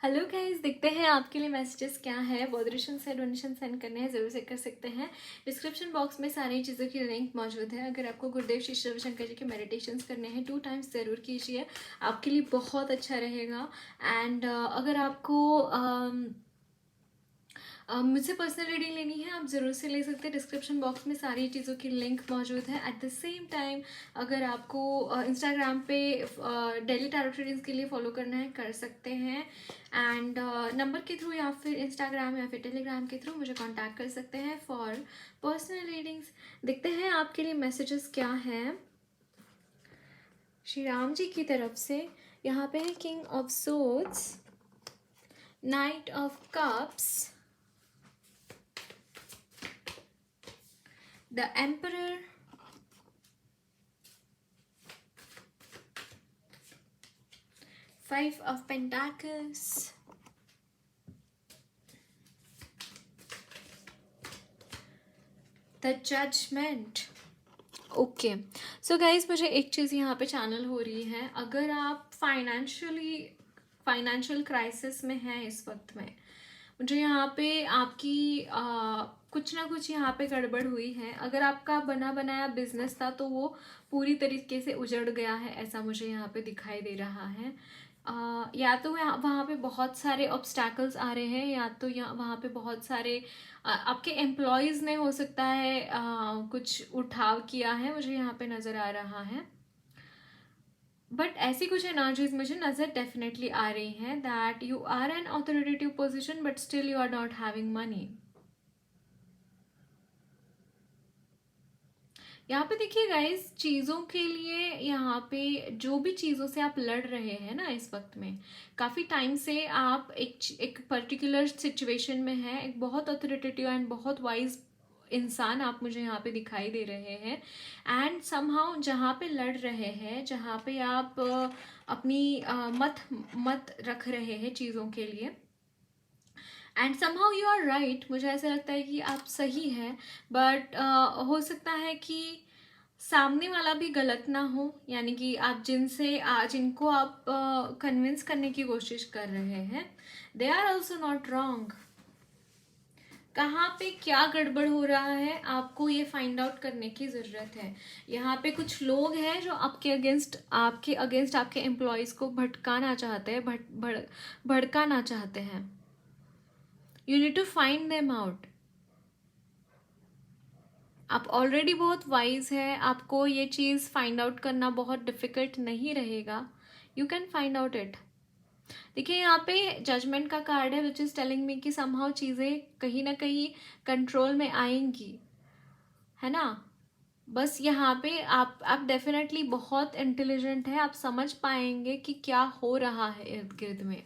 Hello guys, देखते हैं आपके लिए मैसेजेस क्या है। बॉदरेशन से डोनेशन सेंड करने हैं, ज़रूर से कर सकते हैं। डिस्क्रिप्शन बॉक्स में सारी चीज़ों की लिंक मौजूद है। अगर आपको गुरुदेव श्री रविशंकर जी के मेडिटेशंस करने हैं 2 टाइम्स ज़रूर कीजिए, आपके लिए बहुत अच्छा रहेगा। एंड अगर आपको मुझसे पर्सनल रीडिंग लेनी है, आप ज़रूर से ले सकते हैं। डिस्क्रिप्शन बॉक्स में सारी चीज़ों की लिंक मौजूद है। एट द सेम टाइम अगर आपको इंस्टाग्राम पे डेली टैरोट रीडिंग्स के लिए फॉलो करना है, कर सकते हैं। एंड नंबर के थ्रू या फिर इंस्टाग्राम या फिर टेलीग्राम के थ्रू मुझे कांटेक्ट कर सकते हैं फॉर पर्सनल रीडिंग्स। देखते हैं आपके लिए मैसेजेस क्या हैं श्री राम जी की तरफ से। यहाँ पे है king of swords, night of cups, the emperor, five of pentacles, the judgment। Okay so guys, मुझे एक चीज़ यहाँ पे चैनल हो रही है। अगर आप फाइनेंशियल क्राइसिस में हैं इस वक्त में, मुझे यहाँ पे आपकी कुछ ना कुछ यहाँ पे गड़बड़ हुई है। अगर आपका बना बनाया बिजनेस था तो वो पूरी तरीके से उजड़ गया है, ऐसा मुझे यहाँ पे दिखाई दे रहा है। या तो वहाँ पे बहुत सारे ऑब्स्टैकल्स आ रहे हैं, या तो यहाँ वहाँ पे बहुत सारे आपके एम्प्लॉयज़ ने हो सकता है कुछ उठाव किया है, मुझे यहाँ पे नज़र आ रहा है। बट ऐसी कुछ एनर्जीज मुझे नज़र डेफिनेटली आ रही हैं that you are an authoritative position but still you are not having money. यहाँ पे देखिए गाइस, चीज़ों के लिए यहाँ पे जो भी चीज़ों से आप लड़ रहे हैं ना इस वक्त में, काफ़ी टाइम से आप एक पर्टिकुलर सिचुएशन में हैं। एक बहुत ऑथोरिटेटिव एंड बहुत वाइज इंसान आप मुझे यहाँ पे दिखाई दे रहे हैं। एंड समहाउ जहाँ पे लड़ रहे हैं, जहाँ पे आप अपनी मत रख रहे हैं चीज़ों के लिए, and somehow you are right. मुझे ऐसा लगता है कि आप सही हैं, बट हो सकता है कि सामने वाला भी गलत ना हो। यानी कि आप जिनको आप कन्विंस करने की कोशिश कर रहे हैं, they are also not wrong. कहाँ पे क्या गड़बड़ हो रहा है आपको ये फाइंड आउट करने की ज़रूरत है। यहाँ पे कुछ लोग हैं जो आपके अगेंस्ट आपके एम्प्लॉयज़ को भटकाना चाहते हैं, भड़काना चाहते हैं। You need to find them out. आप ऑलरेडी बहुत वाइज है, आपको ये चीज़ फाइंड आउट करना बहुत डिफिकल्ट नहीं रहेगा। You can find out it. देखिए यहाँ पे जजमेंट का कार्ड है, विच इज़ टेलिंग मी कि समहाउ चीज़ें कहीं ना कहीं कंट्रोल में आएंगी, है ना। बस यहाँ पे आप डेफिनेटली बहुत इंटेलिजेंट है, आप समझ पाएंगे कि क्या हो रहा है इर्द गिर्द में।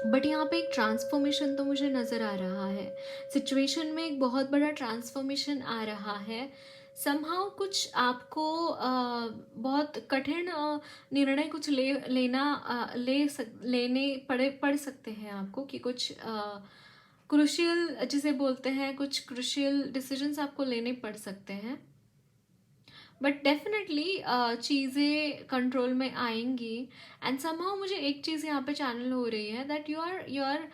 बट यहाँ पे एक ट्रांसफॉर्मेशन तो मुझे नज़र आ रहा है। सिचुएशन में एक बहुत बड़ा ट्रांसफॉर्मेशन आ रहा है। समहाउ कुछ आपको बहुत कठिन निर्णय कुछ लेने पड़ सकते हैं आपको, कि कुछ क्रूशियल जिसे बोलते हैं, कुछ क्रूशियल डिसीजंस आपको लेने पड़ सकते हैं। बट डेफिनेटली चीज़ें कंट्रोल में आएंगी। एंड समहाउ मुझे एक चीज़ यहाँ पे चैनल हो रही है that you are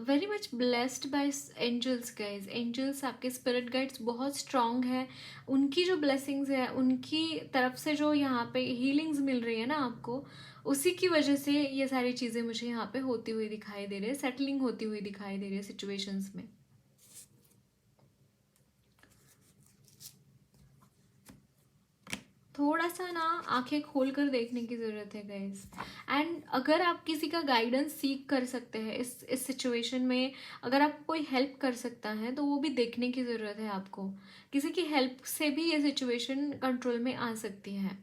very much blessed by angels guides. Angels, आपके स्पिरिट गाइड्स बहुत स्ट्रॉन्ग है। उनकी जो ब्लेसिंग्स है, उनकी तरफ से जो यहाँ पे हीलिंग्स मिल रही है ना आपको, उसी की वजह से ये सारी चीज़ें मुझे यहाँ पे होती हुई दिखाई दे रही है, सेटलिंग होती हुई दिखाई दे रही है सिचुएशंस में। थोड़ा सा ना आंखें खोल कर देखने की ज़रूरत है गाइस। एंड अगर आप किसी का गाइडेंस सीख कर सकते हैं इस सिचुएशन में, अगर आपको कोई हेल्प कर सकता है तो वो भी देखने की ज़रूरत है आपको। किसी की हेल्प से भी ये सिचुएशन कंट्रोल में आ सकती है।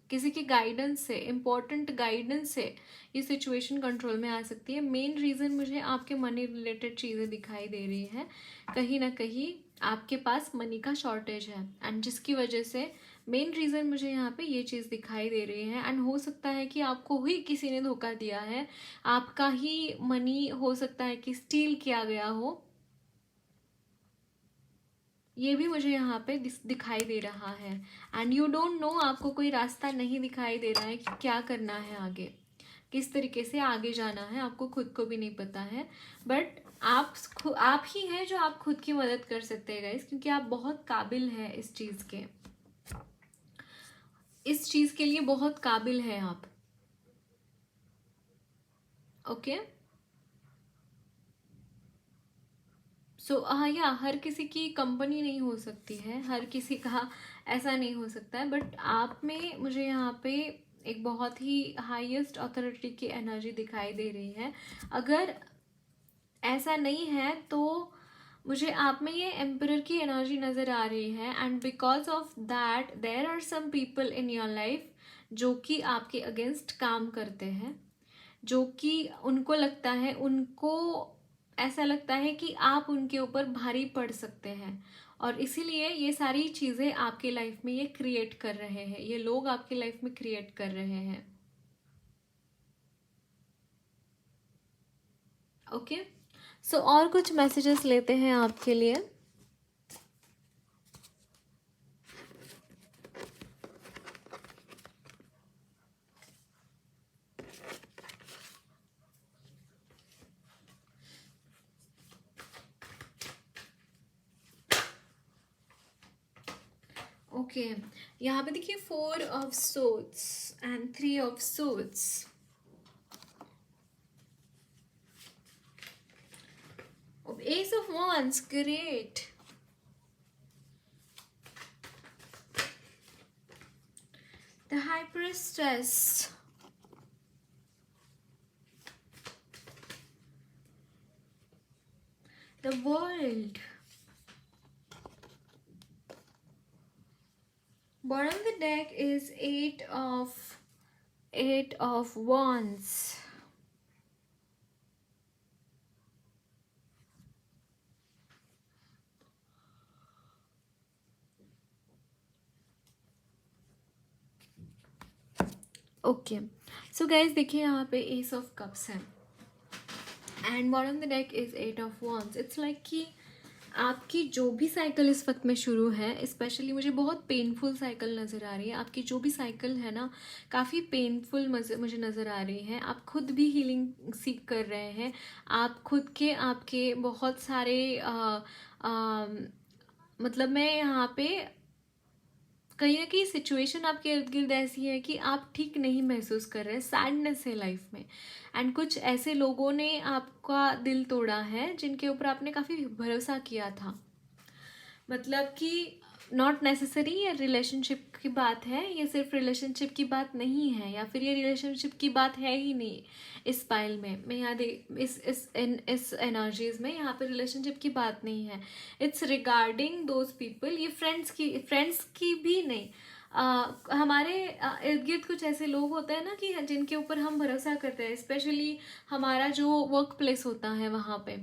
किसी के गाइडेंस से, इम्पोर्टेंट गाइडेंस से ये सिचुएशन कंट्रोल में आ सकती है। मेन रीज़न मुझे आपके मनी रिलेटेड चीज़ें दिखाई दे रही है। कहीं ना कहीं आपके पास मनी का शॉर्टेज है, एंड जिसकी वजह से मेन रीज़न मुझे यहाँ पे ये चीज़ दिखाई दे रही है। एंड हो सकता है कि आपको ही किसी ने धोखा दिया है, आपका ही मनी हो सकता है कि स्टील किया गया हो, ये भी मुझे यहाँ पे दिखाई दे रहा है। एंड यू डोंट नो, आपको कोई रास्ता नहीं दिखाई दे रहा है कि क्या करना है आगे, किस तरीके से आगे जाना है, आपको खुद को भी नहीं पता है। बट आप ही हैं जो आप खुद की मदद कर सकते हैं गाइस, क्योंकि आप बहुत काबिल हैं इस चीज़ के लिए बहुत काबिल हैं आप। ओके, सो हाँ, या हर किसी की कंपनी नहीं हो सकती है, हर किसी का ऐसा नहीं हो सकता है, बट आप में मुझे यहाँ पे एक बहुत ही हाईएस्ट अथॉरिटी की एनर्जी दिखाई दे रही है। अगर ऐसा नहीं है तो मुझे आप में ये एम्परर की एनर्जी नज़र आ रही है। And because of that there are some people in your life जो कि आपके अगेंस्ट काम करते हैं, जो कि उनको लगता है, उनको ऐसा लगता है कि आप उनके ऊपर भारी पड़ सकते हैं, और इसीलिए ये सारी चीज़ें आपके लाइफ में ये क्रिएट कर रहे हैं, ये लोग आपके लाइफ में क्रिएट कर रहे हैं। ओके, सो और कुछ मैसेजेस लेते हैं आपके लिए। ओके, यहाँ पे देखिए 4 of swords and 3 of swords. S of wands, great. The high priestess, the world. Bottom of the deck is 8 of wands. Okay, so guys देखिए यहाँ पे एस ऑफ कप्स है and bottom the deck is 8 of wands। It's like कि आपकी जो भी cycle इस वक्त में शुरू है, स्पेशली मुझे बहुत पेनफुल साइकिल नज़र आ रही है। आपकी जो भी साइकिल है ना, काफ़ी पेनफुल मुझे नज़र आ रही है। आप खुद भी हीलिंग सीख कर रहे हैं, आप खुद के आपके बहुत सारे मतलब मैं यहाँ पे कहीं ना कहीं सिचुएशन आपके इर्द गिर्द ऐसी है कि आप ठीक नहीं महसूस कर रहे हैं, सैडनेस है लाइफ में। एंड कुछ ऐसे लोगों ने आपका दिल तोड़ा है जिनके ऊपर आपने काफ़ी भरोसा किया था। मतलब कि नॉट नेसेसरी ये रिलेशनशिप की बात है, ये सिर्फ रिलेशनशिप की बात नहीं है, या फिर ये रिलेशनशिप की बात है ही नहीं इस पाइल में। मैं यहाँ इस एनर्जीज में यहाँ पे रिलेशनशिप की बात नहीं है। इट्स रिगार्डिंग दोज पीपल, ये फ्रेंड्स की भी नहीं। हमारे इर्द गिर्द कुछ ऐसे लोग होते हैं ना कि जिनके ऊपर हम भरोसा करते हैं, स्पेशली हमारा जो वर्क प्लेस होता है वहाँ पे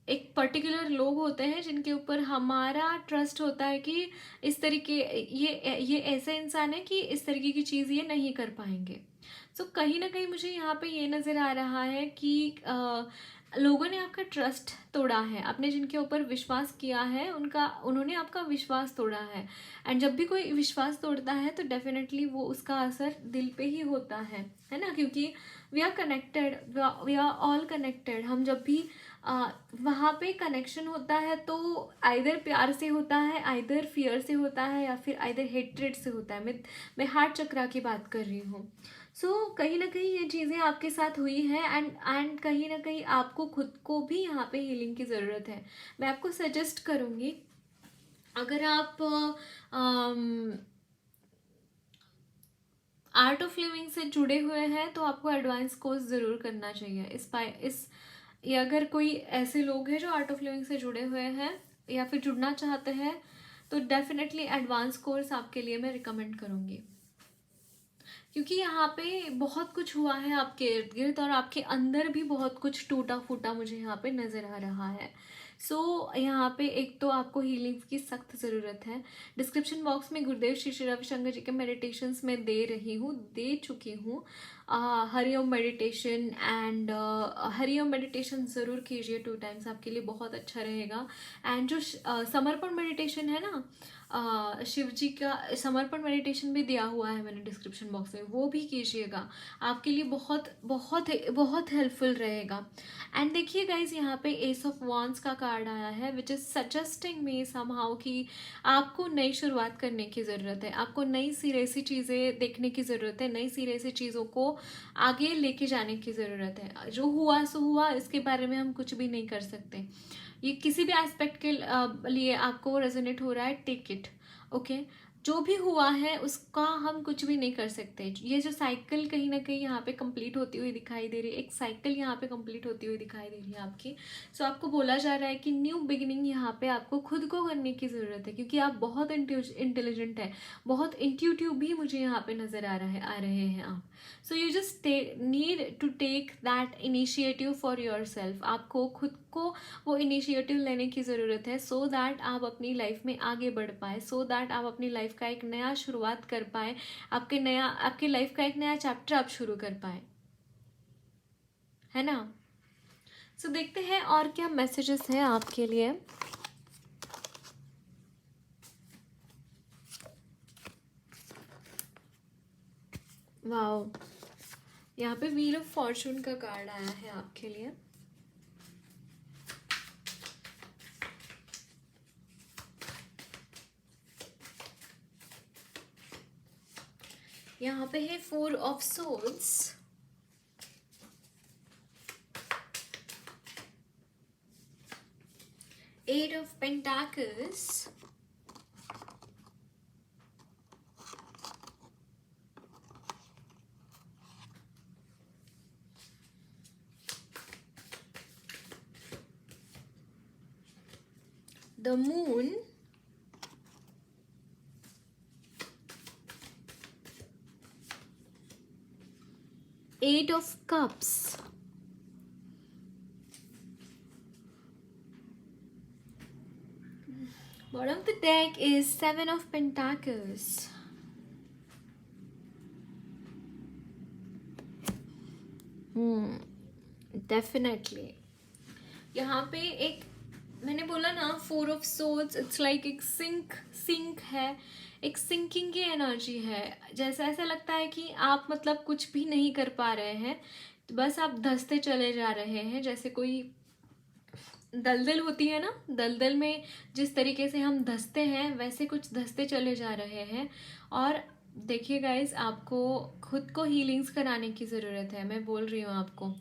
एक पर्टिकुलर लोग होते हैं जिनके ऊपर हमारा ट्रस्ट होता है कि इस तरीके ये ऐसे इंसान है कि इस तरीके की चीज़ ये नहीं कर पाएंगे। सो कहीं ना कहीं मुझे यहाँ पे ये नज़र आ रहा है कि लोगों ने आपका ट्रस्ट तोड़ा है, आपने जिनके ऊपर विश्वास किया है उन्होंने आपका विश्वास तोड़ा है। एंड जब भी कोई विश्वास तोड़ता है तो डेफिनेटली वो उसका असर दिल पे ही होता है ना, क्योंकि we are connected, we are all connected. हम जब भी वहाँ पे कनेक्शन होता है तो आइदर प्यार से होता है, आइदर फियर से होता है, या फिर आइदर हेट्रेड से होता है। मैं हार्ट चक्रा की बात कर रही हूँ। सो कहीं ना कहीं ये चीज़ें आपके साथ हुई हैं एंड कहीं ना कहीं आपको खुद को भी यहाँ पे हीलिंग की ज़रूरत है। मैं आपको सजेस्ट करूँगी, अगर आप आर्ट ऑफ लिविंग से जुड़े हुए हैं तो आपको एडवांस कोर्स ज़रूर करना चाहिए। ये अगर कोई ऐसे लोग हैं जो आर्ट ऑफ लिविंग से जुड़े हुए हैं या फिर जुड़ना चाहते हैं तो डेफिनेटली एडवांस कोर्स आपके लिए मैं रिकमेंड करूँगी, क्योंकि यहाँ पे बहुत कुछ हुआ है आपके इर्द गिर्द और आपके अंदर भी बहुत कुछ टूटा फूटा मुझे यहाँ पे नज़र आ रहा है। सो यहाँ पे एक तो आपको हीलिंग्स की सख्त ज़रूरत है। डिस्क्रिप्शन बॉक्स में गुरुदेव श्री श्री रविशंकर जी के मेडिटेशंस में दे चुकी हूँ। Hariom meditation and Hariom meditation ज़रूर कीजिए 2 टाइम्स, आपके लिए बहुत अच्छा रहेगा। एंड जो समर्पण मेडिटेशन है ना, शिव जी का समर्पण मेडिटेशन भी दिया हुआ है मैंने डिस्क्रिप्शन बॉक्स में, वो भी कीजिएगा, आपके लिए बहुत बहुत बहुत हेल्पफुल रहेगा। एंड देखिए गाइज, यहाँ पे एस ऑफ वॉन्ड्स का कार्ड आया है which is suggesting me somehow कि आपको नई शुरुआत करने की ज़रूरत है, आपको नई सिरे से चीज़ें देखने की ज़रूरत है, नई सिरे से चीज़ों को आगे लेके जाने की ज़रूरत है। जो हुआ सो हुआ, इसके बारे में हम कुछ भी नहीं कर सकते। ये किसी भी एस्पेक्ट के लिए आपको रेजोनेट हो रहा है, टेक इट, ओके। जो भी हुआ है उसका हम कुछ भी नहीं कर सकते। ये जो साइकिल कहीं ना कहीं यहाँ पे कंप्लीट होती हुई दिखाई दे रही है, एक साइकिल यहाँ पे कंप्लीट होती हुई दिखाई दे रही है आपकी। सो आपको बोला जा रहा है कि न्यू बिगिनिंग यहाँ पे आपको खुद को करने की ज़रूरत है, क्योंकि आप बहुत इंटेलिजेंट है, बहुत इंट्यूटिव भी मुझे यहाँ पे नज़र आ रहे हैं आप। So you just need to take that initiative for yourself. आपको खुद को वो इनिशिएटिव लेने की ज़रूरत है, सो दैट आप अपनी लाइफ में आगे बढ़ पाए, सो दैट आप अपनी लाइफ का एक नया शुरुआत कर पाए, आपके लाइफ का एक नया चैप्टर आप शुरू कर पाए, है ना। सो देखते हैं और क्या मैसेजेस हैं आपके लिए। वाओ, यहाँ पे व्हील ऑफ फॉर्चून का कार्ड आया है आपके लिए। यहाँ पे है 4 of swords, Eight of Pentacles, the Moon, Eight of Cups, bottom of the deck is 7 of Pentacles, definitely यहाँ पे एक, मैंने बोला ना 4 ऑफ सोर्ड्स, इट्स लाइक एक सिंक है, एक सिंकिंग की एनर्जी है। जैसा ऐसा लगता है कि आप मतलब कुछ भी नहीं कर पा रहे हैं, तो बस आप धंसते चले जा रहे हैं, जैसे कोई दलदल होती है ना, दलदल में जिस तरीके से हम धंसते हैं वैसे कुछ धंसते चले जा रहे हैं। और देखिए गाइज, आपको खुद को हीलिंग्स कराने की ज़रूरत है, मैं बोल रही हूँ आपको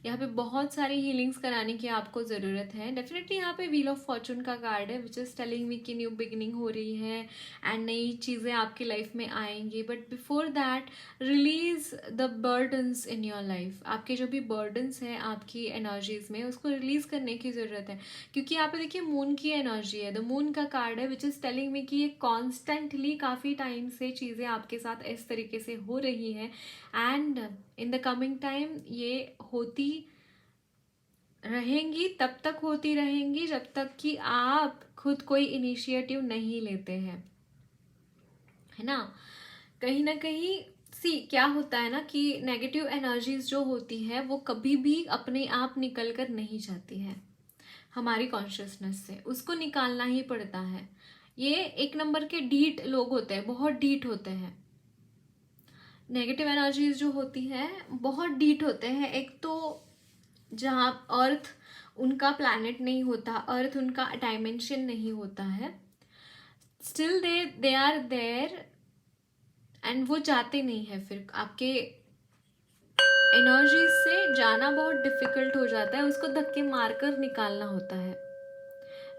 यहाँ पे बहुत सारी हीलिंग्स कराने की आपको ज़रूरत है। डेफिनेटली यहाँ पे व्हील ऑफ फॉर्चून का कार्ड है विच इज़ टेलिंग मी कि न्यू बिगिनिंग हो रही है एंड नई चीज़ें आपकी लाइफ में आएंगी। But before that, release the burdens in your life. आपके जो भी बर्डन्स हैं आपकी एनर्जीज में, उसको रिलीज करने की ज़रूरत है, क्योंकि यहाँ पे देखिए मून की एनर्जी है, द मून का कार्ड है विच इज़ टेलिंग मी कि ये कॉन्स्टेंटली काफ़ी टाइम से चीज़ें आपके साथ इस तरीके से हो रही हैं and in the coming time ये होती रहेंगी, तब तक होती रहेंगी जब तक कि आप खुद कोई इनिशिएटिव नहीं लेते हैं, है ना। कहीं ना कहीं क्या होता है ना कि नेगेटिव एनर्जीज जो होती है वो कभी भी अपने आप निकल कर नहीं जाती है हमारी कॉन्शियसनेस से, उसको निकालना ही पड़ता है। ये एक नंबर के डीट लोग होते हैं, बहुत डीट होते हैं। नेगेटिव एनर्जीज जो होती हैं बहुत डीट होते हैं। एक तो जहाँ अर्थ उनका प्लैनेट नहीं होता, अर्थ उनका डायमेंशन नहीं होता है, still they are there and वो जाते नहीं है। फिर आपके एनर्जी से जाना बहुत डिफिकल्ट हो जाता है, उसको धक्के मारकर निकालना होता है,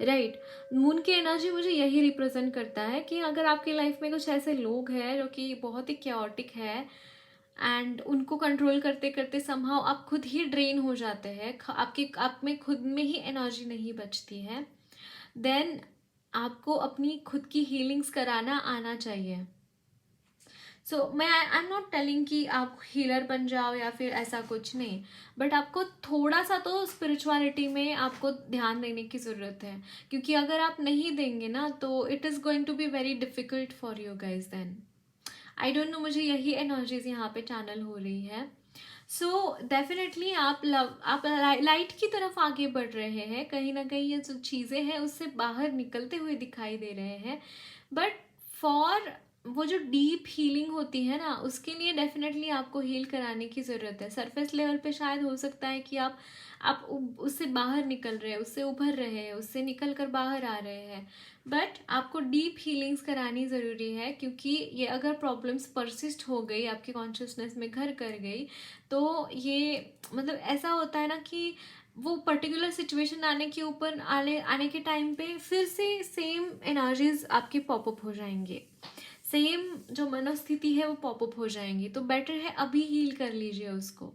राइट। मून की एनर्जी मुझे यही रिप्रेजेंट करता है कि अगर आपकी लाइफ में कुछ ऐसे लोग हैं जो कि बहुत ही क्योटिक है एंड उनको कंट्रोल करते करते समहाउ आप खुद ही ड्रेन हो जाते हैं, आप में खुद में ही एनर्जी नहीं बचती है, देन आपको अपनी खुद की हीलिंग्स कराना आना चाहिए। सो मैं आई एम नॉट टेलिंग कि आप हीलर बन जाओ या फिर ऐसा कुछ नहीं, बट आपको थोड़ा सा तो स्पिरिचुअलिटी में आपको ध्यान देने की ज़रूरत है, क्योंकि अगर आप नहीं देंगे ना तो it is going to be very difficult for you guys then. I don't know, मुझे यही एनर्जीज यहाँ पे चैनल हो रही है। सो डेफिनेटली आप लाइट की तरफ आगे बढ़ रहे हैं, कहीं ना कहीं ये जो चीज़ें हैं उससे बाहर निकलते हुए दिखाई दे रहे हैं। बट फॉर वो जो डीप हीलिंग होती है ना, उसके लिए डेफिनेटली आपको हील कराने की ज़रूरत है। सरफेस लेवल पे शायद हो सकता है कि उससे बाहर निकल रहे हैं, उससे उभर रहे हैं, उससे निकल कर बाहर आ रहे हैं, बट आपको डीप हीलिंग्स करानी ज़रूरी है, क्योंकि ये अगर प्रॉब्लम्स परसिस्ट हो गई, आपकी कॉन्शियसनेस में घर कर गई, तो ये मतलब ऐसा होता है ना कि वो पर्टिकुलर सिचुएशन आने के ऊपर आने आने के टाइम पे फिर से सेम एनर्जीज आपके पॉपअप हो जाएंगे, सेम जो मनोस्थिति है वो पॉपअप हो जाएंगी। तो बेटर है अभी हील कर लीजिए उसको।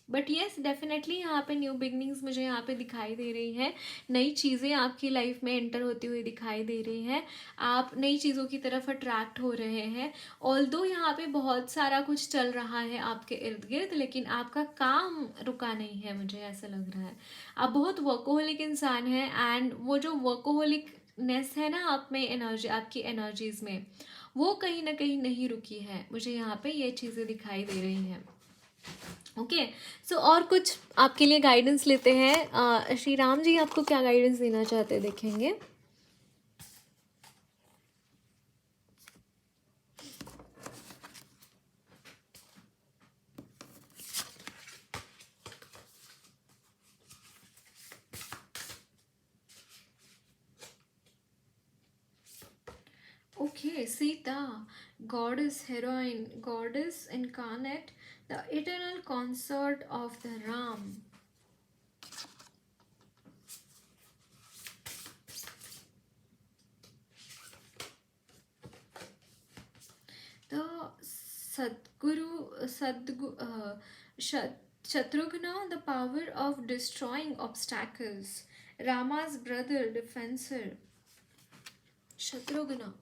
बट येस, डेफिनेटली यहाँ पे न्यू बिगनिंग्स मुझे यहाँ पे दिखाई दे रही है, नई चीज़ें आपकी लाइफ में एंटर होती हुई दिखाई दे रही है, आप नई चीज़ों की तरफ अट्रैक्ट हो रहे हैं। ऑल्दो यहाँ पे बहुत सारा कुछ चल रहा है आपके इर्द गिर्द, लेकिन आपका काम रुका नहीं है, मुझे ऐसा लग रहा है। आप बहुत वर्कोहोलिक इंसान हैं, एंड वो जो वर्कोहोलिकनेस है ना आप में, एनर्जी आपकी एनर्जीज में, वो कहीं ना कहीं नहीं रुकी है, मुझे यहाँ पे ये चीज़ें दिखाई दे रही हैं। ओके, सो और कुछ आपके लिए गाइडेंस लेते हैं। श्री राम जी आपको क्या गाइडेंस देना चाहते हैं, देखेंगे। Okay, Sita, goddess heroine, goddess incarnate, the eternal consort of the Ram. The Shatrughna, the power of destroying obstacles. Rama's brother, defensor. Shatrughna.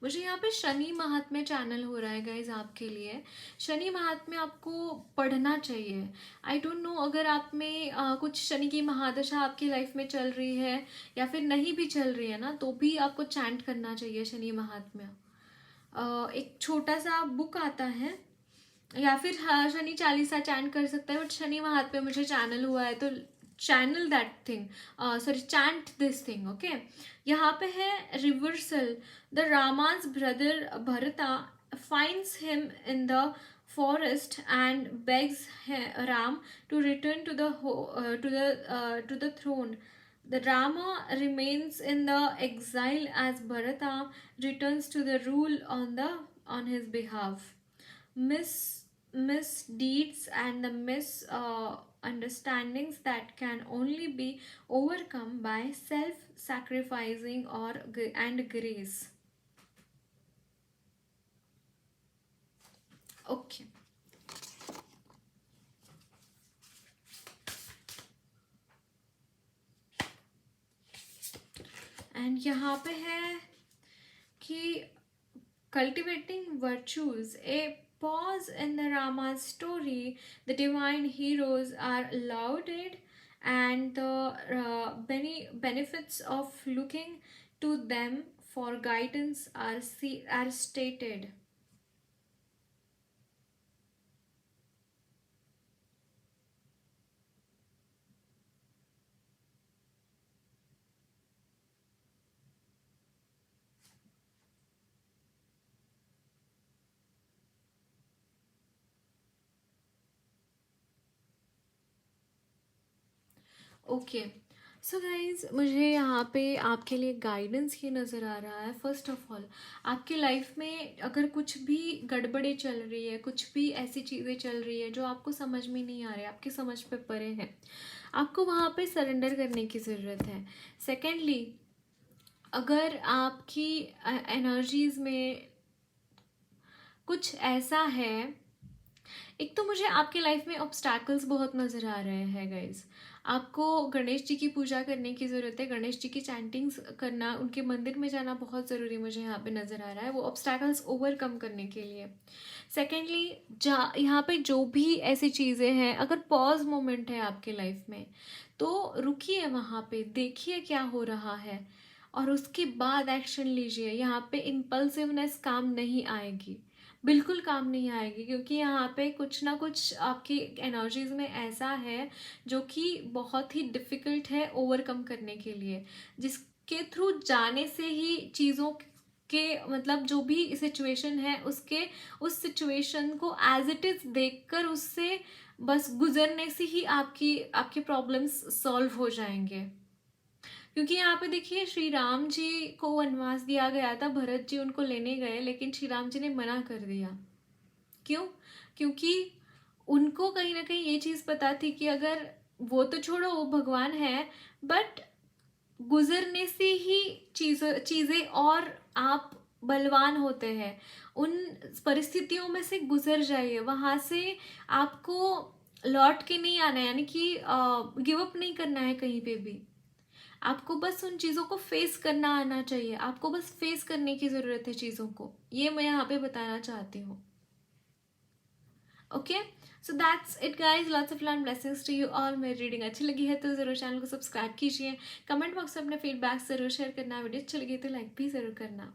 मुझे यहाँ पे शनि महात्म्य चैनल हो रहा है गाइज आपके लिए। शनि महात्म्य आपको पढ़ना चाहिए। आई डोंट नो, अगर आप में कुछ शनि की महादशा आपकी लाइफ में चल रही है या फिर नहीं भी चल रही है ना, तो भी आपको चैंट करना चाहिए शनि महात्म्य। एक छोटा सा बुक आता है, या फिर शनि चालीसा चैंट कर सकता है, बट शनि महात्म्य मुझे चैनल हुआ है, तो channel that thing, sorry chant this thing. Okay, यहाँ पे है रिवर्सल। द रामा's ब्रदर भरता finds him in the forest and begs Ram to return to the throne. The Rama remains in the exile as Bharata returns to the rule on his behalf. Misdeeds and the misunderstandings that can only be overcome by self-sacrificing and grace. Okay. And यहाँ पे है कि cultivating virtues, a pause in the Rama's story. The divine heroes are lauded, and the benefits of looking to them for guidance are stated. Okay, so guys, मुझे यहाँ पे आपके लिए guidance ये नज़र आ रहा है। फर्स्ट ऑफ ऑल, आपकी लाइफ में अगर कुछ भी गड़बड़े चल रही है, कुछ भी ऐसी चीज़ें चल रही है जो आपको समझ में नहीं आ रही, आपकी समझ पे परे हैं, आपको वहाँ पे सरेंडर करने की ज़रूरत है। सेकेंडली, अगर आपकी एनर्जीज़ में कुछ ऐसा है एक तो मुझे आपके लाइफ में ऑब्स्टैकल्स बहुत नज़र आ रहे हैं गाइज। आपको गणेश जी की पूजा करने की ज़रूरत है, गणेश जी की चैंटिंग्स करना, उनके मंदिर में जाना बहुत ज़रूरी मुझे यहाँ पे नज़र आ रहा है, वो ऑब्स्टैकल्स ओवरकम करने के लिए। सेकेंडली, जहाँ यहाँ पे जो भी ऐसी चीज़ें हैं, अगर पॉज मोमेंट है आपके लाइफ में तो रुकिए, वहाँ पे देखिए क्या हो रहा है और उसके बाद एक्शन लीजिए। यहाँ पे इम्पल्सिवनेस काम नहीं आएगी, बिल्कुल काम नहीं आएगी, क्योंकि यहाँ पे कुछ ना कुछ आपकी एनर्जीज में ऐसा है जो कि बहुत ही डिफ़िकल्ट है ओवरकम करने के लिए, जिसके थ्रू जाने से ही चीज़ों के मतलब जो भी सिचुएशन है उसके उस सिचुएशन को एज इट इज़ देखकर उससे बस गुजरने से ही आपके प्रॉब्लम्स सॉल्व हो जाएंगे। क्योंकि यहाँ पे देखिए, श्री राम जी को वनवास दिया गया था, भरत जी उनको लेने गए, लेकिन श्री राम जी ने मना कर दिया। क्यों? क्योंकि उनको कहीं ना कहीं ये चीज़ पता थी कि अगर वो तो छोड़ो, वो भगवान है, बट गुजरने से ही चीज़ें और आप बलवान होते हैं। उन परिस्थितियों में से गुजर जाइए, वहाँ से आपको लौट के नहीं आना है, यानी कि गिव अप नहीं करना है कहीं पे भी। आपको बस उन चीज़ों को फेस करना आना चाहिए, आपको बस फेस करने की ज़रूरत है चीज़ों को, ये मैं यहाँ पे बताना चाहती हूँ। Okay, so that's it guys, lots of learn blessings to you all. मेरी रीडिंग अच्छी लगी है तो ज़रूर चैनल को सब्सक्राइब कीजिए, कमेंट बॉक्स में अपने फीडबैक ज़रूर शेयर करना, वीडियो अच्छी लगी तो लाइक भी ज़रूर करना।